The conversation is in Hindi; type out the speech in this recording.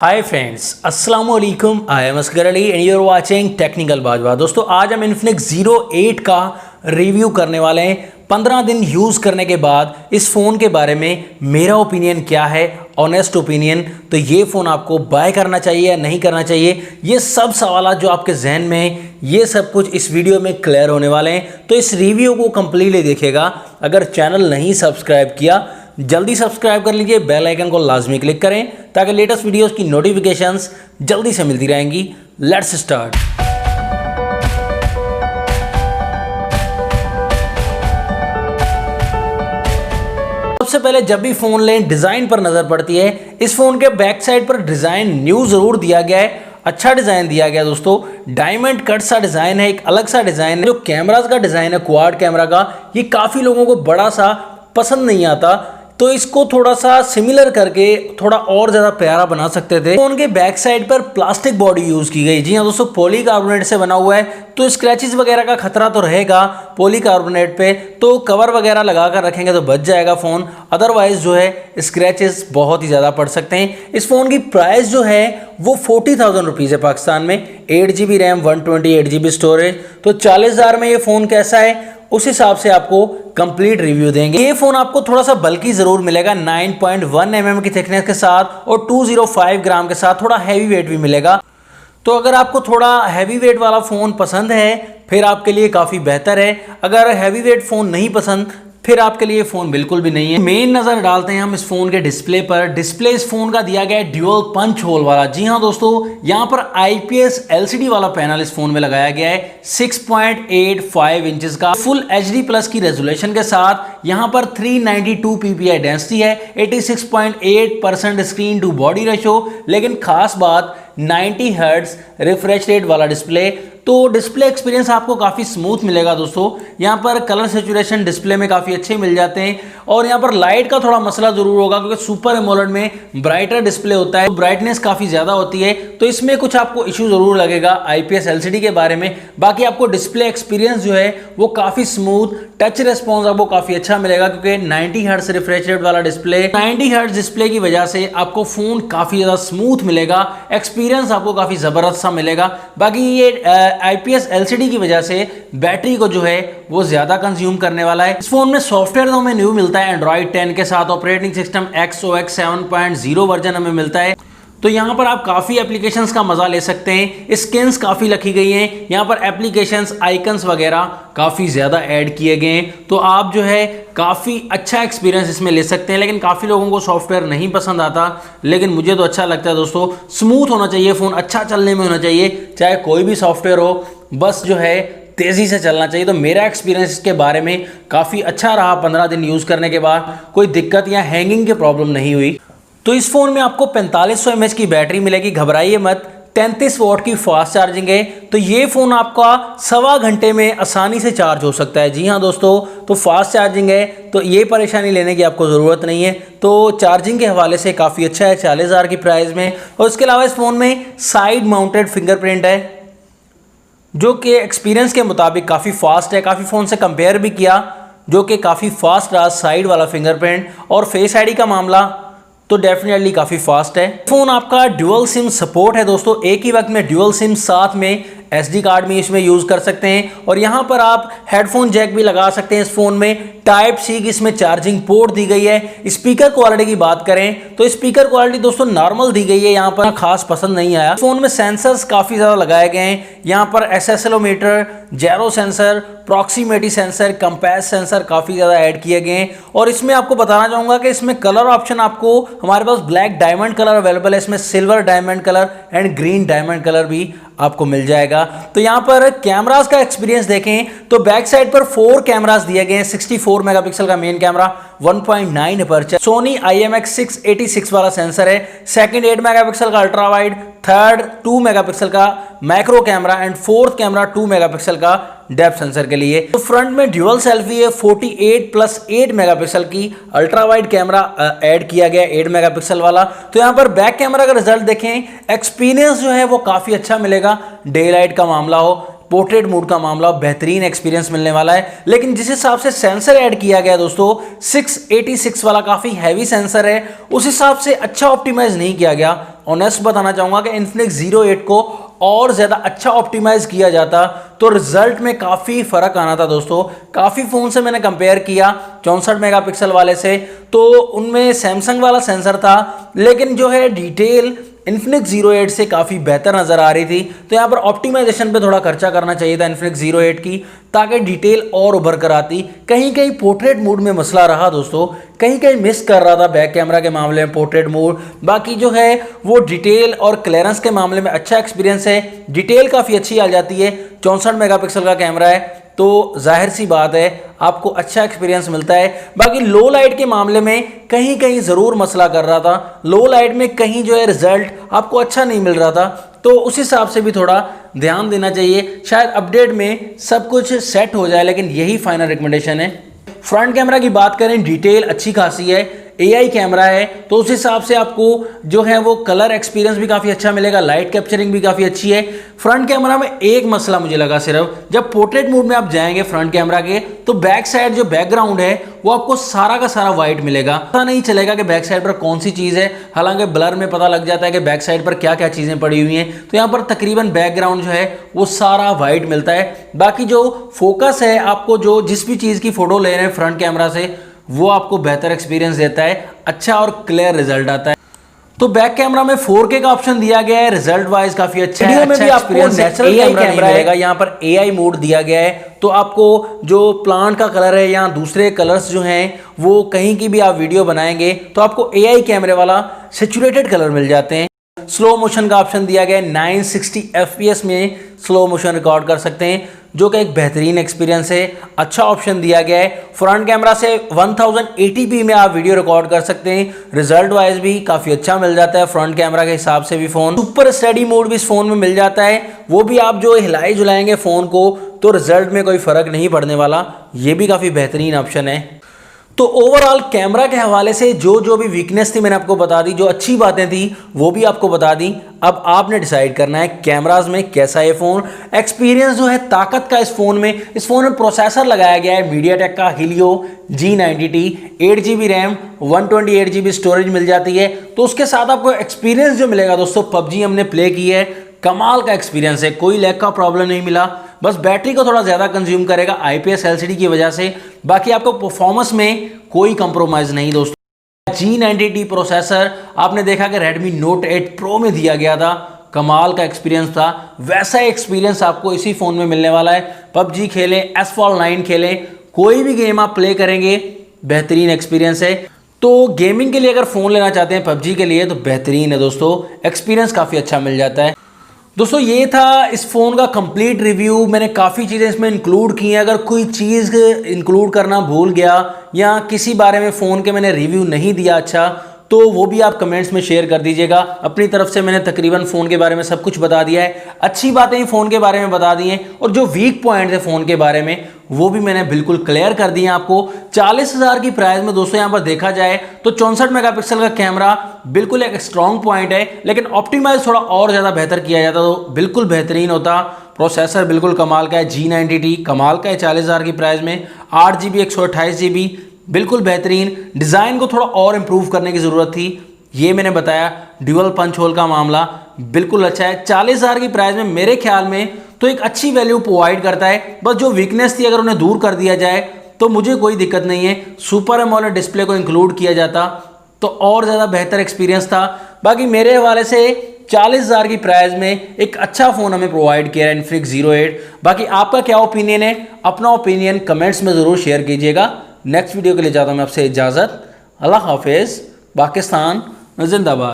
हाय फ्रेंड्स, अस्सलाम वालेकुम। I am Asghar Ali and you are watching technical Bajwa. दोस्तों, आज हम इन्फिनिक्स Zero 8 का रिव्यू करने वाले हैं। 15 दिन यूज़ करने के बाद इस फ़ोन के बारे में मेरा ओपिनियन क्या है, ऑनेस्ट ओपिनियन। तो ये फ़ोन आपको बाय करना चाहिए या नहीं करना चाहिए, ये सब सवाल जो आपके जहन में हैं, ये सब कुछ इस वीडियो में क्लियर होने वाले हैं। तो इस रिव्यू को कंप्लीटली देखिएगा। अगर चैनल नहीं सब्सक्राइब किया, जल्दी सब्सक्राइब कर लीजिए, बेल आइकन को लाजमी क्लिक करें ताकि लेटेस्ट वीडियोस की नोटिफिकेशंस जल्दी से मिलती रहेंगी। Let's start. सबसे पहले जब भी फ़ोन लें, डिज़ाइन पर नज़र पड़ती है। इस फ़ोन के बैक साइड पर डिज़ाइन न्यू ज़रूर दिया गया है, अच्छा डिज़ाइन दिया गया दोस्तों। डायमंड कट सा डिज़ाइन है, एक अलग सा डिज़ाइन है। जो कैमराज का डिज़ाइन है क्वाड कैमरा का, ये काफ़ी लोगों को बड़ा सा पसंद नहीं आता, तो इसको थोड़ा सा सिमिलर करके थोड़ा और ज़्यादा प्यारा बना सकते थे। फोन के बैक साइड पर प्लास्टिक बॉडी यूज़ की गई। जी हाँ दोस्तों, पॉलीकार्बोनेट से बना हुआ है, तो स्क्रैचेस वगैरह का खतरा तो रहेगा पॉलीकार्बोनेट पे, तो कवर वगैरह लगा कर रखेंगे तो बच जाएगा फ़ोन। अदरवाइज जो है स्क्रैचेस बहुत ही ज़्यादा पड़ सकते हैं। इस फ़ोन की प्राइस जो है वो 40,000 रुपीज़ है पाकिस्तान में। 8GB RAM, 128GB storage. तो 40,000 में ये फ़ोन कैसा है, उस हिसाब से आपको कंप्लीट रिव्यू देंगे। ये फोन आपको थोड़ा सा बल्कि जरूर मिलेगा, 9.1 mm की थिकनेस के साथ और 205 ग्राम के साथ। थोड़ा हैवी वेट भी मिलेगा। तो अगर आपको थोड़ा हैवी वेट वाला फोन पसंद है फिर आपके लिए काफ़ी बेहतर है। अगर हैवी वेट फोन नहीं पसंद फिर आपके लिए फ़ोन बिल्कुल भी नहीं है। मेन नज़र डालते हैं हम इस फ़ोन के डिस्प्ले पर। डिस्प्ले इस फ़ोन का दिया गया है ड्यूअल पंच होल वाला। जी हाँ दोस्तों, यहाँ पर IPS LCD वाला पैनल इस फ़ोन में लगाया गया है 6.85 इंचेस का, फुल HD+ की रेजोल्यूशन के साथ। यहाँ पर 392 PPI डेंसिटी है, 86.8% स्क्रीन टू बॉडी रेशो। लेकिन खास बात 90 हर्ट्ज रिफ्रेश रेट वाला डिस्प्ले। तो डिस्प्ले एक्सपीरियंस आपको काफ़ी स्मूथ मिलेगा दोस्तों। यहाँ पर कलर सेचुरेशन डिस्प्ले में काफ़ी अच्छे मिल जाते हैं। और यहाँ पर लाइट का थोड़ा मसला ज़रूर होगा क्योंकि सुपर एमोलेड में ब्राइटर डिस्प्ले होता है, ब्राइटनेस काफ़ी ज़्यादा होती है, तो इसमें कुछ आपको इशू ज़रूर लगेगा IPS LCD के बारे में। बाकी आपको डिस्प्ले एक्सपीरियंस जो है वो काफ़ी स्मूथ, टच रिस्पॉन्स आपको काफ़ी अच्छा मिलेगा क्योंकि 90 हर्ट्ज रिफ्रेश रेट वाला डिस्प्ले, 90 हर्ट्ज डिस्प्ले की वजह से आपको फ़ोन काफ़ी ज़्यादा स्मूथ मिलेगा, एक्सपीरियंस आपको काफ़ी ज़बरदस्त सा मिलेगा। बाकी ये IPS LCD की वजह से बैटरी को जो है वो ज़्यादा कंज्यूम करने वाला है। इस फोन में सॉफ्टवेयर तो हमें न्यू मिलता है Android 10 के साथ। ऑपरेटिंग सिस्टम XOS 7.0 वर्जन हमें मिलता है। तो यहाँ पर आप काफ़ी एप्लीकेशंस का मज़ा ले सकते हैं। स्किन्स काफ़ी रखी गई हैं, यहाँ पर एप्लीकेशंस, आइकन्स वगैरह काफ़ी ज़्यादा ऐड किए गए हैं। तो आप जो है काफ़ी अच्छा एक्सपीरियंस इसमें ले सकते हैं। लेकिन काफ़ी लोगों को सॉफ्टवेयर नहीं पसंद आता, लेकिन मुझे तो अच्छा लगता है दोस्तों। स्मूथ होना चाहिए फ़ोन, अच्छा चलने में होना चाहिए, चाहे कोई भी सॉफ्टवेयर हो, बस जो है तेज़ी से चलना चाहिए। तो मेरा एक्सपीरियंस इसके बारे में काफ़ी अच्छा रहा। 15 दिन यूज़ करने के बाद कोई दिक्कत या हैंगिंग की प्रॉब्लम नहीं हुई। तो इस फ़ोन में आपको 4500 mAh की बैटरी मिलेगी, घबराइए मत। 33 वॉट की फास्ट चार्जिंग है। तो ये फ़ोन आपका 1.25 घंटे में आसानी से चार्ज हो सकता है। जी हाँ दोस्तों, तो फास्ट चार्जिंग है, तो ये परेशानी लेने की आपको ज़रूरत नहीं है। तो चार्जिंग के हवाले से काफ़ी अच्छा है 40,000 की प्राइस में। और उसके अलावा इस फ़ोन में साइड माउंटेड फिंगरप्रिंट है, जो कि एक्सपीरियंस के मुताबिक काफ़ी फास्ट है। काफ़ी फ़ोन से कंपेयर भी किया, जो कि काफ़ी फास्ट रहा साइड वाला फिंगरप्रिंट। और फेस ID का मामला तो डेफिनेटली काफ़ी फास्ट है। फ़ोन आपका ड्यूअल सिम सपोर्ट है दोस्तों, एक ही वक्त में ड्यूअल सिम साथ में SD कार्ड भी इसमें यूज़ कर सकते हैं। और यहाँ पर आप हेडफोन जैक भी लगा सकते हैं इस फ़ोन में। Type-C की इसमें चार्जिंग पोर्ट दी गई है। स्पीकर क्वालिटी की बात करें तो स्पीकर क्वालिटी दोस्तों नॉर्मल दी गई है, यहाँ पर खास पसंद नहीं आया। फ़ोन में सेंसर्स काफ़ी ज़्यादा लगाए गए हैं। यहाँ पर SSLometer, gyro sensor, proximity sensor, compass sensor काफ़ी ज़्यादा ऐड किए गए हैं। और इसमें आपको बताना चाहूँगा कि इसमें कलर ऑप्शन आपको, हमारे पास ब्लैक डायमंड कलर अवेलेबल है, इसमें silver diamond colour and green diamond colour भी आपको मिल जाएगा। तो यहाँ पर कैमरास का एक्सपीरियंस देखें तो बैक साइड पर 4 कैमरास दिए गए हैं। 64 मेगापिक्सल का main camera, 1.9 aperture, Soni IMX686 वाला सेंसर है। सेकंड 8 मेगापिक्सल का अल्ट्रा वाइड, थर्ड 2 मेगापिक्सल का macro camera and fourth camera 2 megapixel का डेप्थ सेंसर के लिए। तो फ्रंट में ड्यूअल सेल्फी है, 48+8 मेगापिक्सल की अल्ट्रा वाइड कैमरा ऐड किया गया 8 मेगापिक्सल वाला। तो यहाँ पर बैक कैमरा का रिजल्ट देखें, एक्सपीरियंस जो है वो काफ़ी अच्छा मिलेगा। डे लाइट का मामला हो, पोर्ट्रेट मोड का मामला, बेहतरीन एक्सपीरियंस मिलने वाला है। लेकिन जिस हिसाब से सेंसर ऐड किया गया दोस्तों, 686 वाला काफ़ी हैवी सेंसर है, उस हिसाब से अच्छा ऑप्टिमाइज नहीं किया गया ऑनेस्ट बताना चाहूँगा कि इन्फिनिक्स Zero 8 को और ज़्यादा अच्छा ऑप्टिमाइज किया जाता तो रिजल्ट में काफ़ी फ़र्क आना था दोस्तों। काफ़ी फ़ोन से मैंने कंपेयर किया 64 मेगापिक्सल वाले से, तो उनमें सैमसंग वाला सेंसर था, लेकिन जो है डिटेल इन्फिनिक्स Zero 8 से काफ़ी बेहतर नज़र आ रही थी। तो यहाँ पर ऑप्टिमाइजेशन पे थोड़ा खर्चा करना चाहिए था इन्फिनिक्स Zero 8 की, ताकि डिटेल और उभर कर आती। कहीं कहीं पोर्ट्रेट मोड में मसला रहा दोस्तों, कहीं कहीं मिस कर रहा था बैक कैमरा के मामले में पोर्ट्रेट मोड। बाकी जो है वो डिटेल और क्लियरेंस के मामले में अच्छा एक्सपीरियंस है, डिटेल काफ़ी अच्छी आ जाती है। 64 मेगापिक्सल का कैमरा है तो जाहिर सी बात है आपको अच्छा एक्सपीरियंस मिलता है। बाकी लो लाइट के मामले में कहीं कहीं ज़रूर मसला कर रहा था, लो लाइट में कहीं जो है रिजल्ट आपको अच्छा नहीं मिल रहा था, तो उस हिसाब से भी थोड़ा ध्यान देना चाहिए। शायद अपडेट में सब कुछ सेट हो जाए, लेकिन यही फाइनल रिकमेंडेशन है। फ्रंट कैमरा की बात करें, डिटेल अच्छी खासी है, AI कैमरा है, तो उस हिसाब से आपको जो है वो कलर एक्सपीरियंस भी काफ़ी अच्छा मिलेगा, लाइट कैप्चरिंग भी काफ़ी अच्छी है। फ्रंट कैमरा में एक मसला मुझे लगा सिर्फ, जब पोर्ट्रेट मोड में आप जाएंगे फ्रंट कैमरा के, तो बैक साइड जो बैकग्राउंड है वो आपको सारा का सारा वाइट मिलेगा। पता नहीं चलेगा कि बैक साइड पर कौन सी चीज़ है, हालांकि ब्लर में पता लग जाता है कि बैक साइड पर क्या क्या चीज़ें पड़ी हुई हैं। तो यहाँ पर तकरीबन बैकग्राउंड जो है वो सारा वाइट मिलता है। बाकी जो फोकस है, आपको जो जिस भी चीज़ की फोटो ले रहे हैं फ्रंट कैमरा से, वो आपको बेहतर एक्सपीरियंस देता है, अच्छा और क्लियर रिजल्ट आता है। तो बैक कैमरा में 4K का ऑप्शन दिया गया है, रिजल्ट वाइज काफी अच्छा है। वीडियो में भी आपको नेचुरल कैमरा रहेगा, यहाँ पर AI मोड दिया गया है, तो आपको जो प्लांट का कलर है या दूसरे कलर्स जो हैं वो कहीं की भी आप वीडियो बनाएंगे तो आपको AI कैमरे वाला सैचुरेटेड कलर मिल जाते हैं। स्लो मोशन का ऑप्शन दिया गया है, 960 FPS में स्लो मोशन रिकॉर्ड कर सकते हैं, जो कि एक बेहतरीन एक्सपीरियंस है। अच्छा ऑप्शन दिया गया है। फ्रंट कैमरा से 1080p में आप वीडियो रिकॉर्ड कर सकते हैं, रिजल्ट वाइज भी काफ़ी अच्छा मिल जाता है फ्रंट कैमरा के हिसाब से भी। फ़ोन सुपर स्टडी मोड भी इस फ़ोन में मिल जाता है, वो भी आप जो हिलाई जुलाएंगे फ़ोन को तो रिजल्ट में कोई फ़र्क नहीं पड़ने वाला, ये भी काफ़ी बेहतरीन ऑप्शन है। तो ओवरऑल कैमरा के हवाले से जो भी वीकनेस थी मैंने आपको बता दी, जो अच्छी बातें थी वो भी आपको बता दी। अब आपने डिसाइड करना है कैमराज में कैसा है फ़ोन, एक्सपीरियंस जो है ताकत का इस फ़ोन में प्रोसेसर लगाया गया है मीडियाटेक का Helio G90T, 8GB RAM 128GB storage मिल जाती है। तो उसके साथ आपको एक्सपीरियंस जो मिलेगा दोस्तों, PUBG हमने प्ले की है, कमाल का एक्सपीरियंस है, कोई लैग का प्रॉब्लम नहीं मिला। बस बैटरी को थोड़ा ज़्यादा कंज्यूम करेगा IPS LCD की वजह से, बाकी आपको परफॉर्मेंस में कोई कंप्रोमाइज़ नहीं दोस्तों। G90T प्रोसेसर आपने देखा कि Redmi Note 8 Pro में दिया गया था, कमाल का एक्सपीरियंस था, वैसा एक्सपीरियंस आपको इसी फ़ोन में मिलने वाला है। PUBG खेलें, Asphalt 9 खेलें, कोई भी गेम आप प्ले करेंगे बेहतरीन एक्सपीरियंस है। तो गेमिंग के लिए अगर फ़ोन लेना चाहते हैं PUBG के लिए तो बेहतरीन है दोस्तों, एक्सपीरियंस काफ़ी अच्छा मिल जाता है। दोस्तों ये था इस फ़ोन का कंप्लीट रिव्यू। मैंने काफ़ी चीज़ें इसमें इंक्लूड की हैं, अगर कोई चीज़ इंक्लूड करना भूल गया या किसी बारे में फ़ोन के मैंने रिव्यू नहीं दिया अच्छा, तो वो भी आप कमेंट्स में शेयर कर दीजिएगा। अपनी तरफ से मैंने तकरीबन फ़ोन के बारे में सब कुछ बता दिया है, अच्छी बातें ही फ़ोन के बारे में बता दी हैं, और जो वीक पॉइंट है फ़ोन के बारे में वो भी मैंने बिल्कुल क्लियर कर दिए आपको। 40,000 की प्राइस में दोस्तों यहाँ पर देखा जाए तो 64 मेगापिक्सल का कैमरा बिल्कुल एक स्ट्रॉन्ग पॉइंट है, लेकिन ऑप्टिमाइज थोड़ा और ज़्यादा बेहतर किया जाता तो बिल्कुल बेहतरीन होता। प्रोसेसर बिल्कुल कमाल का है, G90T कमाल का है 40,000 की प्राइस में, 8GB 128GB बिल्कुल बेहतरीन। डिज़ाइन को थोड़ा और इम्प्रूव करने की ज़रूरत थी, ये मैंने बताया। ड्यूअल पंच होल का मामला बिल्कुल अच्छा है, 40,000 की प्राइस में मेरे ख्याल में तो एक अच्छी वैल्यू प्रोवाइड करता है। बस जो वीकनेस थी अगर उन्हें दूर कर दिया जाए तो मुझे कोई दिक्कत नहीं है। सुपर एमोलेड डिस्प्ले को इंक्लूड किया जाता तो और ज़्यादा बेहतर एक्सपीरियंस था। बाकी मेरे हवाले से 40,000 की प्राइस में एक अच्छा फ़ोन हमें प्रोवाइड किया है इन्फिनिक्स Zero 8। बाकी आपका क्या ओपिनियन है, अपना ओपिनियन कमेंट्स में ज़रूर शेयर कीजिएगा। नेक्स्ट वीडियो के लिए चाहता हूँ मैं आपसे इजाज़त। अल्लाह हाफिज़, पाकिस्तान जिंदाबाद।